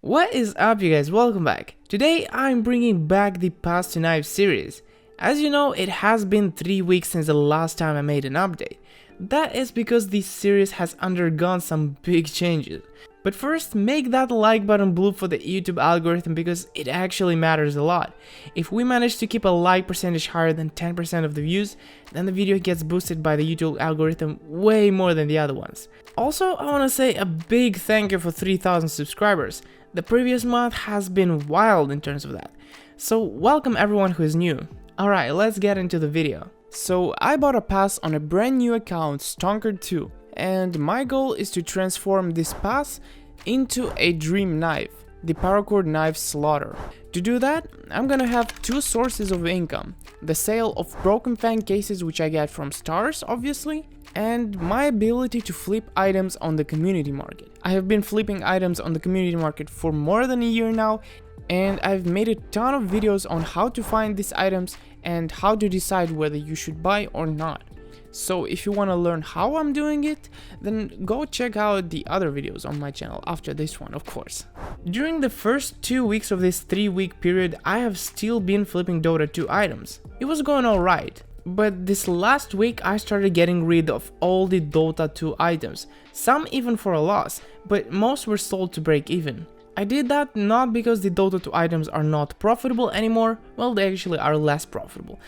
What is up, you guys? Welcome back. Today I'm bringing back the Pass to Knife series. As you know, it has been 3 weeks since the last time I made an update. That is because this series has undergone some big changes. But first, make that like button blue for the YouTube algorithm because it actually matters a lot. If we manage to keep a like percentage higher than 10% of the views, then the video gets boosted by the YouTube algorithm way more than the other ones. Also, I want to say a big thank you for 3,000 subscribers. The previous month has been wild in terms of that. So welcome everyone who is new. Alright, let's get into the video. So I bought a pass on a brand new account, Stonker2, and my goal is to transform this pass into a dream knife, the Paracord Knife Slaughter. To do that, I'm gonna have two sources of income: the sale of Broken Fang cases, which I get from stars obviously, and my ability to flip items on the community market. I have been flipping items on the community market for more than a year now, and I've made a ton of videos on how to find these items and how to decide whether you should buy or not. So if you want to learn how I'm doing it, then go check out the other videos on my channel after this one, of course. During the first 2 weeks of this 3-week period, I have still been flipping Dota 2 items. It was going alright, but this last week I started getting rid of all the Dota 2 items, some even for a loss, but most were sold to break even. I did that not because the Dota 2 items are not profitable anymore, well, they actually are less profitable.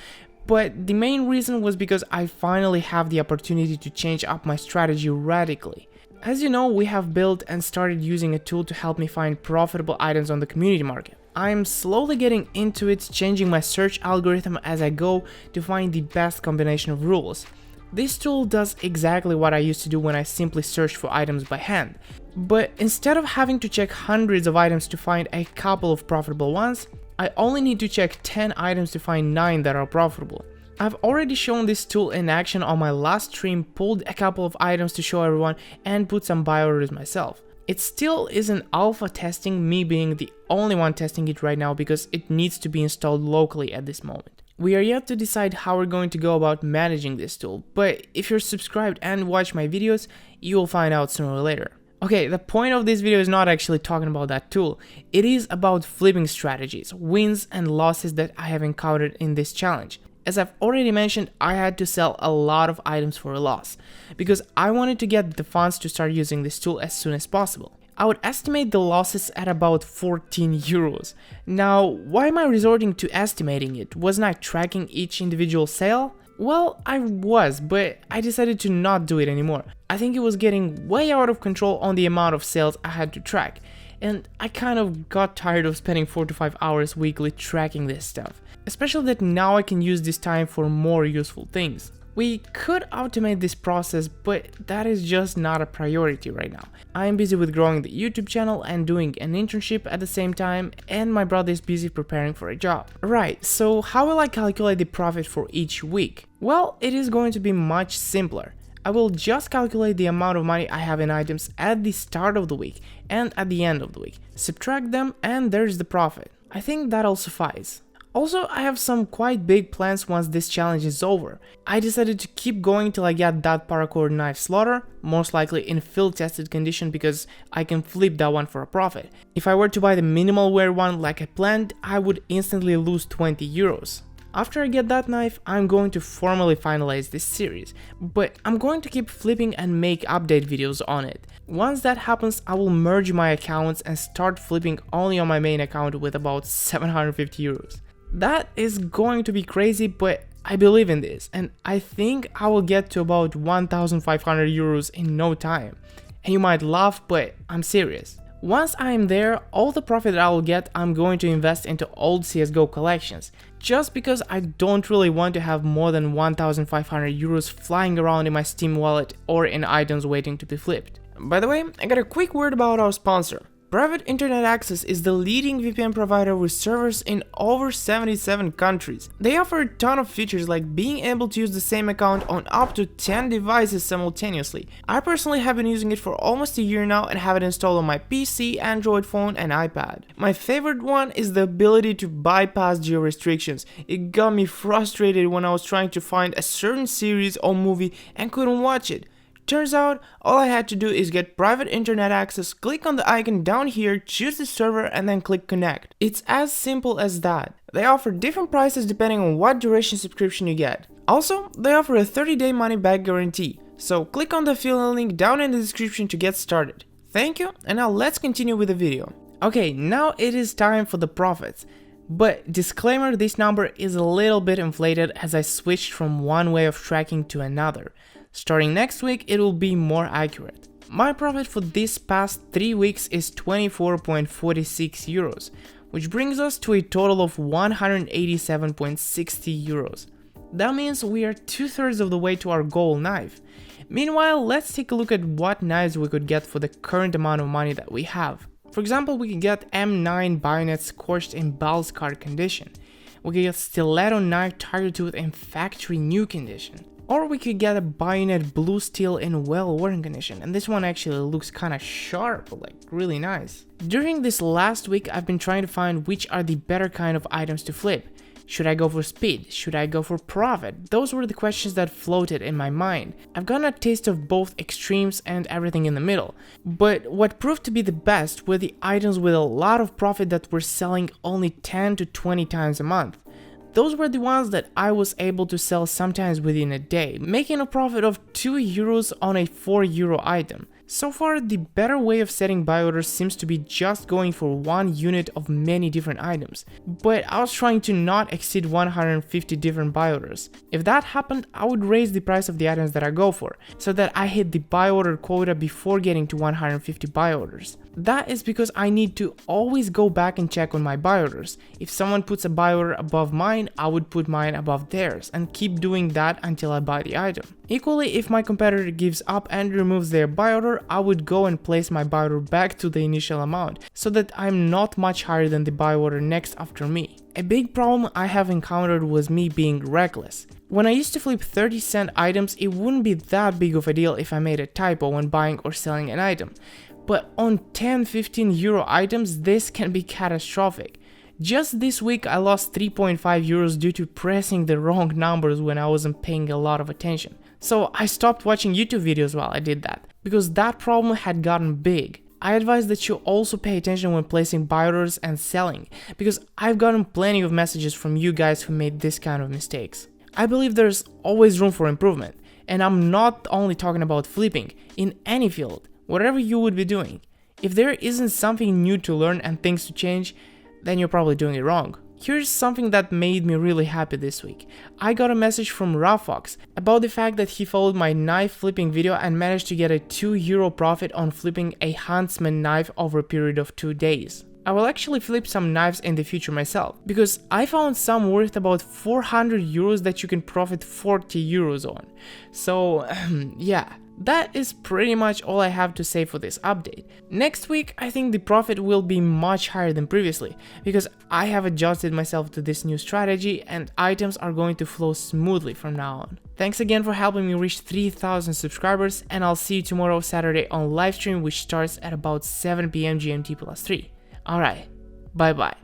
But the main reason was because I finally have the opportunity to change up my strategy radically. As you know, we have built and started using a tool to help me find profitable items on the community market. I'm slowly getting into it, changing my search algorithm as I go to find the best combination of rules. This tool does exactly what I used to do when I simply searched for items by hand. But instead of having to check hundreds of items to find a couple of profitable ones, I only need to check 10 items to find 9 that are profitable. I've already shown this tool in action on my last stream, pulled a couple of items to show everyone, and put some buy orders myself. It still is in alpha testing, me being the only one testing it right now because it needs to be installed locally at this moment. We are yet to decide how we're going to go about managing this tool, but if you're subscribed and watch my videos, you will find out sooner or later. Okay, the point of this video is not actually talking about that tool. It is about flipping strategies, wins and losses that I have encountered in this challenge. As I've already mentioned, I had to sell a lot of items for a loss, because I wanted to get the funds to start using this tool as soon as possible. I would estimate the losses at about 14 euros. Now, why am I resorting to estimating it? Wasn't I tracking each individual sale? Well, I was, but I decided to not do it anymore. I think it was getting way out of control on the amount of sales I had to track, and I kind of got tired of spending 4 to 5 hours weekly tracking this stuff, especially that now I can use this time for more useful things. We could automate this process, but that is just not a priority right now. I am busy with growing the YouTube channel and doing an internship at the same time, and my brother is busy preparing for a job. Right, so how will I calculate the profit for each week? Well, it is going to be much simpler. I will just calculate the amount of money I have in items at the start of the week and at the end of the week, subtract them, and there's the profit. I think that'll suffice. Also, I have some quite big plans once this challenge is over. I decided to keep going till I get that Paracord Knife Slaughter, most likely in field tested condition because I can flip that one for a profit. If I were to buy the minimal wear one like I planned, I would instantly lose 20 euros. After I get that knife, I'm going to formally finalize this series, but I'm going to keep flipping and make update videos on it. Once that happens, I will merge my accounts and start flipping only on my main account with about 750 euros. That is going to be crazy, but I believe in this, and I think I will get to about 1,500 euros in no time. And you might laugh, but I'm serious. Once I am there, all the profit that I will get, I'm going to invest into old CSGO collections, just because I don't really want to have more than 1,500 euros flying around in my Steam wallet or in items waiting to be flipped. By the way, I got a quick word about our sponsor. Private Internet Access is the leading VPN provider with servers in over 77 countries. They offer a ton of features like being able to use the same account on up to 10 devices simultaneously. I personally have been using it for almost a year now and have it installed on my PC, Android phone and iPad. My favorite one is the ability to bypass geo restrictions. It got me frustrated when I was trying to find a certain series or movie and couldn't watch it. Turns out, all I had to do is get private internet access, click on the icon down here, choose the server, and then click connect. It's as simple as that. They offer different prices depending on what duration subscription you get. Also, they offer a 30-day money-back guarantee, so click on the affiliate link down in the description to get started. Thank you, and now let's continue with the video. Okay, now it is time for the profits. But disclaimer, this number is a little bit inflated as I switched from one way of tracking to another. Starting next week, it will be more accurate. My profit for this past 3 weeks is 24.46 euros, which brings us to a total of 187.60 euros. That means we are 2/3 of the way to our goal knife. Meanwhile, let's take a look at what knives we could get for the current amount of money that we have. For example, we could get M9 bayonet scorched in battle scarred condition. We could get stiletto knife tiger tooth in factory new condition. Or we could get a bayonet blue steel in well worn condition, and this one actually looks kinda sharp, like really nice. During this last week, I've been trying to find which are the better kind of items to flip. Should I go for speed? Should I go for profit? Those were the questions that floated in my mind. I've gotten a taste of both extremes and everything in the middle. But what proved to be the best were the items with a lot of profit that were selling only 10 to 20 times a month. Those were the ones that I was able to sell sometimes within a day, making a profit of 2 euros on a 4 euro item. So far, the better way of setting buy orders seems to be just going for one unit of many different items, but I was trying to not exceed 150 different buy orders. If that happened, I would raise the price of the items that I go for, so that I hit the buy order quota before getting to 150 buy orders. That is because I need to always go back and check on my buy orders. If someone puts a buy order above mine, I would put mine above theirs, and keep doing that until I buy the item. Equally, if my competitor gives up and removes their buy order, I would go and place my buy order back to the initial amount, so that I'm not much higher than the buy order next after me. A big problem I have encountered was me being reckless. When I used to flip 30-cent items, it wouldn't be that big of a deal if I made a typo when buying or selling an item. But on 10-15 euro items, this can be catastrophic. Just this week I lost 3.5 euros due to pressing the wrong numbers when I wasn't paying a lot of attention. So I stopped watching YouTube videos while I did that, because that problem had gotten big. I advise that you also pay attention when placing buy orders and selling, because I've gotten plenty of messages from you guys who made this kind of mistakes. I believe there's always room for improvement, and I'm not only talking about flipping, in any field, whatever you would be doing. If there isn't something new to learn and things to change, then you're probably doing it wrong. Here's something that made me really happy this week. I got a message from Rafox about the fact that he followed my knife flipping video and managed to get a 2 euro profit on flipping a Huntsman knife over a period of 2 days. I will actually flip some knives in the future myself, because I found some worth about 400 euros that you can profit 40 euros on. So yeah. That is pretty much all I have to say for this update. Next week, I think the profit will be much higher than previously, because I have adjusted myself to this new strategy and items are going to flow smoothly from now on. Thanks again for helping me reach 3,000 subscribers, and I'll see you tomorrow Saturday on livestream, which starts at about 7 PM GMT+3. Alright, bye bye.